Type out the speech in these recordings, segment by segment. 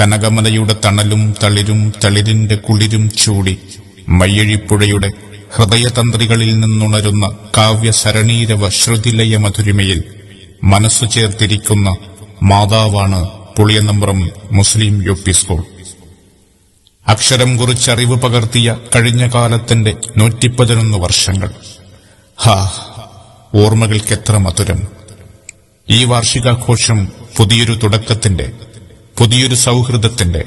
കനകമലയുടെ തണലും തളിരും തളിരിന്റെ കുളിരും ചൂടി മയ്യഴിപ്പുഴയുടെ ഹൃദയതന്ത്രികളിൽ നിന്നുണരുന്ന കാവ്യസരണീരവ ശ്രുതിലയ മധുരിമയിൽ മനസ്സു ചേർത്തിരിക്കുന്ന മാതാവാണ് പുളിയനമ്പ്രം മുസ്ലിം യു പി സ്കൂൾ. അക്ഷരം കുറിച്ചറിവ് പകർത്തിയ കഴിഞ്ഞ കാലത്തിന്റെ 111 വർഷങ്ങൾ. ഓർമ്മകൾക്കെത്ര മധുരം. ഈ വാർഷികാഘോഷം പുതിയൊരു തുടക്കത്തിന്റെ, പുതിയൊരു സൗഹൃദത്തിന്റെ,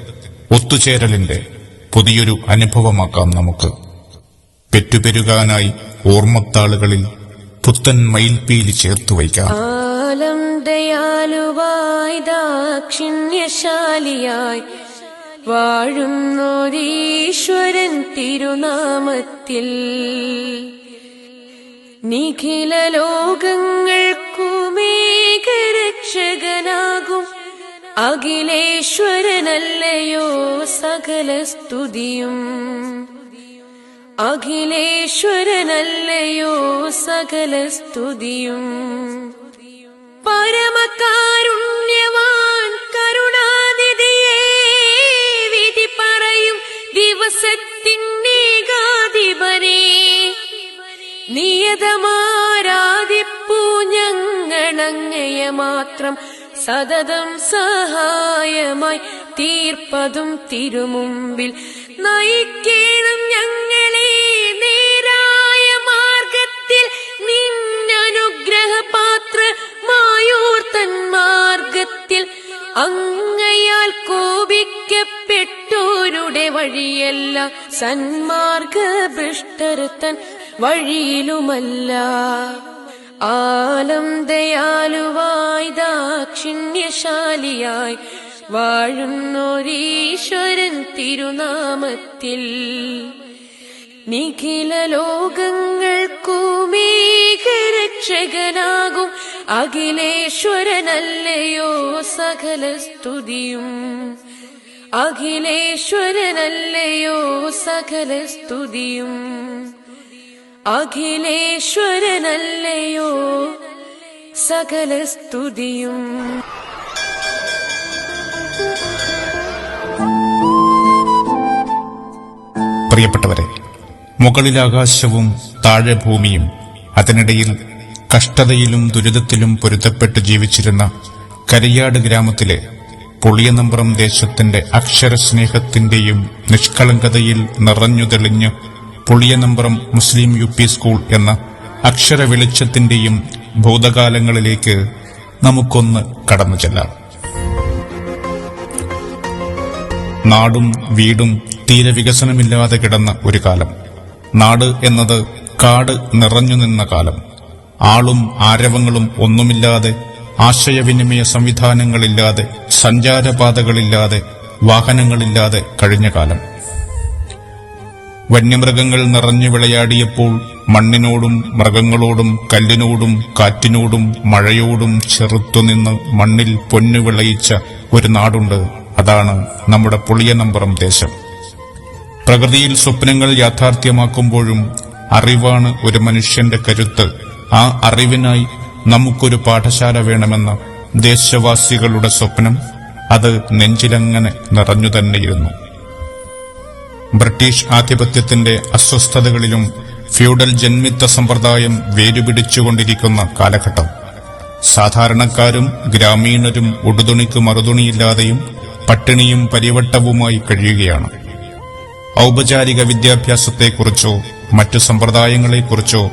ഒത്തുചേരലിന്റെ പുതിയൊരു അനുഭവമാക്കാം നമുക്ക്. പെറ്റുപെരുകാനായി ഓർമ്മത്താളുകളിൽ പുത്തൻ മയിൽപീലി ചേർത്തുവയ്ക്കാം. ആലം ദയാലുവായി ദാക്ഷിണ്യശാലിയായി വാഴുന്നോരീശ്വരൻ തിരുനാമത്തിൽ നിഖില ലോകങ്ങൾക്കുമേകരക്ഷകനാകും അഖിലേശ്വരനല്ലയോ സകല സ്തുതിയും. അഖിലേശ്വരനല്ലയോ സകല സ്തുതിയും. പരമകാരുണ്യവാൻ കരുണാനിധിയേ, വിധി പറയും ദിവസത്തിനേകാധിപനേ, നിയതമാരാധിപ്പൂ ഞങ്ങളങ്ങയ മാത്രം സതതം സഹായമായി തീർപ്പതും തിരുമുമ്പിൽ നയിക്കേണം ഞങ്ങളെ നേരായ മാർഗത്തിൽ. നിന്നനുഗ്രഹപാത്രമായോർത്തൻ മാർഗത്തിൽ അങ്ങയാൽ കോപിക്കപ്പെട്ടോരുടെ വഴിയല്ല, സന്മാർഗഭ്രഷ്ടർത്തൻ വഴിയിലുമല്ല. ആലം ദയാലുവായി ദാക്ഷിണ്യശാലിയായി വാഴുന്നോരീശ്വരൻ തിരുനാമത്തിൽ നിഖില ലോകങ്ങൾക്കുമേകരക്ഷകനാകും അഖിലേശ്വരനല്ലയോ സകല സ്തുതിയും. അഖിലേശ്വരനല്ലയോ സകല സ്തുതിയും. അഖിലേശ്വരനല്ലയോ സകല സ്തുതിയും. പ്രിയപ്പെട്ടവരെ, മുകളിലാകാശവും താഴെ ഭൂമിയും അതിനിടയിൽ കഷ്ടതയിലും ദുരിതത്തിലും പൊരുത്തപ്പെട്ട് ജീവിച്ചിരുന്ന കരിയാട് ഗ്രാമത്തിലെ പുളിയനമ്പ്രം ദേശത്തിന്റെ അക്ഷരസ്നേഹത്തിന്റെയും നിഷ്കളങ്കതയിൽ നിറഞ്ഞു തെളിഞ്ഞ് പുളിയനമ്പ്രം മുസ്ലിം യു പി സ്കൂൾ എന്ന അക്ഷര വെളിച്ചത്തിന്റെയും ഭൂതകാലങ്ങളിലേക്ക് നമുക്കൊന്ന് കടന്നു ചെല്ലാം. നാടും വീടും തീരെ വികസനമില്ലാതെ കിടന്ന ഒരു കാലം. നാട് എന്നത് കാട് നിറഞ്ഞു നിന്ന കാലം. ആളും ആരവങ്ങളും ഒന്നുമില്ലാതെ, ആശയവിനിമയ സംവിധാനങ്ങളില്ലാതെ, സഞ്ചാരപാതകളില്ലാതെ, വാഹനങ്ങളില്ലാതെ കഴിഞ്ഞ കാലം. വന്യമൃഗങ്ങൾ നിറഞ്ഞു വിളയാടിയപ്പോൾ മണ്ണിനോടും മൃഗങ്ങളോടും കല്ലിനോടും കാറ്റിനോടും മഴയോടും ചെറുത്തുനിന്ന് മണ്ണിൽ പൊന്നു വിളയിച്ച ഒരു നാടുണ്ട്. അതാണ് നമ്മുടെ പുളിയനമ്പ്രം ദേശം. പ്രകൃതിയിൽ സ്വപ്നങ്ങൾ യാഥാർത്ഥ്യമാക്കുമ്പോഴും അറിവാണ് ഒരു മനുഷ്യന്റെ കരുത്ത്. ആ അറിവിനായി നമുക്കൊരു പാഠശാല വേണമെന്ന ദേശവാസികളുടെ സ്വപ്നം അത് നെഞ്ചിലങ്ങനെ നിറഞ്ഞു തന്നെയിരുന്നു. ബ്രിട്ടീഷ് ആധിപത്യത്തിന്റെ അസ്വസ്ഥതകളിലും ഫ്യൂഡൽ ജന്മിത്ത സമ്പ്രദായം വേരുപിടിച്ചുകൊണ്ടിരിക്കുന്ന കാലഘട്ടം. സാധാരണക്കാരും ഗ്രാമീണരും ഉടുതുണിക്ക് മറുതുണിയില്ലാതെയും പട്ടിണിയും പരിവട്ടവുമായി കഴിയുകയാണ്. ഔപചാരിക വിദ്യാഭ്യാസത്തെക്കുറിച്ചോ മറ്റു സമ്പ്രദായങ്ങളെക്കുറിച്ചോ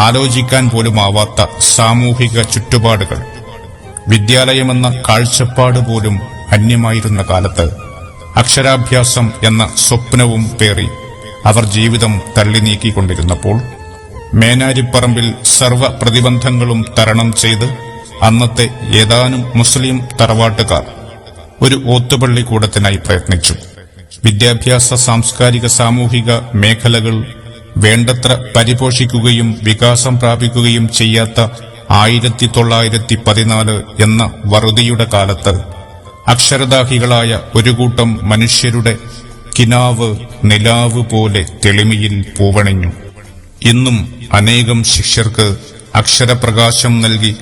ആലോചിക്കാൻ പോലുമാവാത്ത സാമൂഹിക ചുറ്റുപാടുകൾ. വിദ്യാലയമെന്ന കാഴ്ചപ്പാട് പോലും അന്യമായിരുന്ന കാലത്ത് അക്ഷരാഭ്യാസം എന്ന സ്വപ്നവും പേറി അവർ ജീവിതം തള്ളി നീക്കിക്കൊണ്ടിരുന്നപ്പോൾ മേനാരിപ്പറമ്പിൽ സർവ പ്രതിബന്ധങ്ങളും തരണം ചെയ്ത് അന്നത്തെ ഏതാനും മുസ്ലിം തറവാട്ടുകാർ ഒരു ഓത്തുപള്ളിക്കൂടത്തിനായി പ്രയത്നിച്ചു. വിദ്യാഭ്യാസ സാംസ്കാരിക സാമൂഹിക മേഖലകൾ വേണ്ടത്ര പരിപോഷിക്കുകയും വികാസം പ്രാപിക്കുകയും ചെയ്യാത്ത 1914 എന്ന വറുതിയുടെ കാലത്ത് അക്ഷരദാഹികളായ ഒരു കൂട്ടം മനുഷ്യരുടെ കിനാവ് നിലാവ് പോലെ തെളിമയിൽ പൂവണിഞ്ഞു. ഇന്നും അനേകം ശിഷ്യർക്ക് അക്ഷരപ്രകാശം നൽകി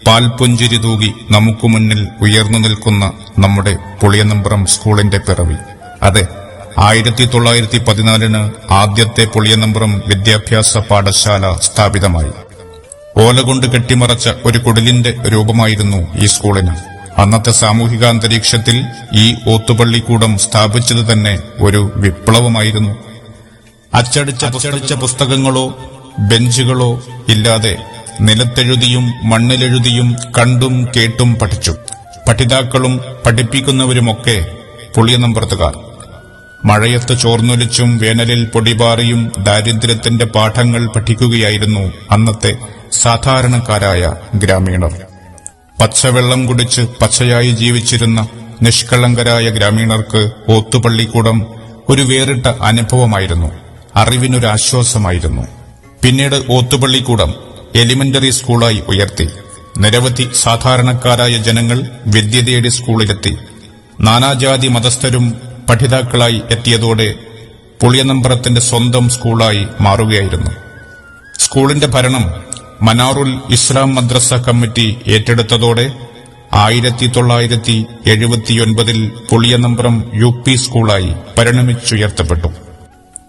പാൽപുഞ്ചിരി തൂകി നമുക്കു മുന്നിൽ ഉയർന്നു നിൽക്കുന്ന നമ്മുടെ പുളിയനമ്പ്രം സ്കൂളിന്റെ പിറവി. അതെ, 1914 ആദ്യത്തെ പുളിയനമ്പ്രം വിദ്യാഭ്യാസ പാഠശാല സ്ഥാപിതമായി. ഓലകൊണ്ട് കെട്ടിമറച്ച ഒരു കുടിലിന്റെ രൂപമായിരുന്നു ഈ സ്കൂളിന്. അന്നത്തെ സാമൂഹികാന്തരീക്ഷത്തിൽ ഈ ഓത്തുപള്ളിക്കൂടം സ്ഥാപിച്ചത് തന്നെ ഒരു വിപ്ലവമായിരുന്നു. അച്ചടിച്ച പുസ്തകങ്ങളോ ബെഞ്ചുകളോ ഇല്ലാതെ നിലത്തെഴുതിയും മണ്ണിലെഴുതിയും കണ്ടും കേട്ടും പഠിച്ചു. പഠിതാക്കളും പഠിപ്പിക്കുന്നവരുമൊക്കെ പുളിയനമ്പ്രത്തുകാർ. മഴയത്ത് ചോർന്നൊലിച്ചും വേനലിൽ പൊടിപാറിയും ദാരിദ്ര്യത്തിന്റെ പാഠങ്ങൾ പഠിക്കുകയായിരുന്നു അന്നത്തെ സാധാരണക്കാരായ ഗ്രാമീണർ. പച്ചവെള്ളം കുടിച്ച് പച്ചയായി ജീവിച്ചിരുന്ന നിഷ്കളങ്കരായ ഗ്രാമീണർക്ക് ഓത്തുപള്ളിക്കൂടം ഒരു വേറിട്ട അനുഭവമായിരുന്നു, അറിവിനൊരാശ്വാസമായിരുന്നു. പിന്നീട് ഓത്തുപള്ളിക്കൂടം എലിമെന്ററി സ്കൂളായി ഉയർത്തി. നിരവധി സാധാരണക്കാരായ ജനങ്ങൾ വിദ്യ തേടി സ്കൂളിലെത്തി. നാനാജാതി മതസ്ഥരും പഠിതാക്കളായി എത്തിയതോടെ പുളിയനമ്പ്രത്തിന്റെ സ്വന്തം സ്കൂളായി മാറുകയായിരുന്നു. സ്കൂളിന്റെ ഭരണം മനാറുൽ ഇസ്ലാം മദ്രസ കമ്മിറ്റി ഏറ്റെടുത്തതോടെ 1979 പുളിയനമ്പ്രം UP സ്കൂളായി പരിണമിച്ചുയർത്തപ്പെട്ടു.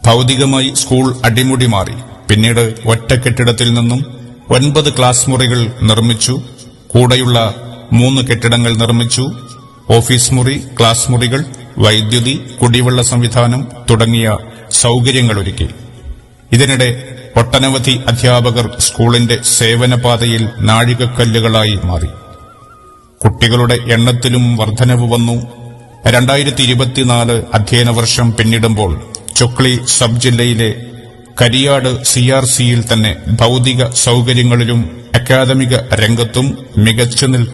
ഭൌതികമായി സ്കൂൾ അടിമുടി മാറി. പിന്നീട് ഒറ്റ കെട്ടിടത്തിൽ നിന്നും 9 ക്ലാസ് മുറികൾ നിർമ്മിച്ചു. കൂടെയുള്ള 3 കെട്ടിടങ്ങൾ നിർമ്മിച്ചു. ഓഫീസ് മുറി, ക്ലാസ് മുറികൾ, വൈദ്യുതി, കുടിവെള്ള സംവിധാനം തുടങ്ങിയ സൌകര്യങ്ങളൊരുക്കി. ഇതിനിടെ ഒട്ടനവധി അധ്യാപകർ സ്കൂളിന്റെ സേവനപാതയിൽ നാഴികക്കല്ലുകളായി മാറി. കുട്ടികളുടെ എണ്ണത്തിലും വർധനവ് വന്നു. 2024 അധ്യയന വർഷം പിന്നിടുമ്പോൾ ചൊക്ലി സബ് ജില്ലയിലെ കരിയാട് CRCയിൽ തന്നെ ഭൌതിക സൌകര്യങ്ങളിലും അക്കാദമിക രംഗത്തും മികച്ചു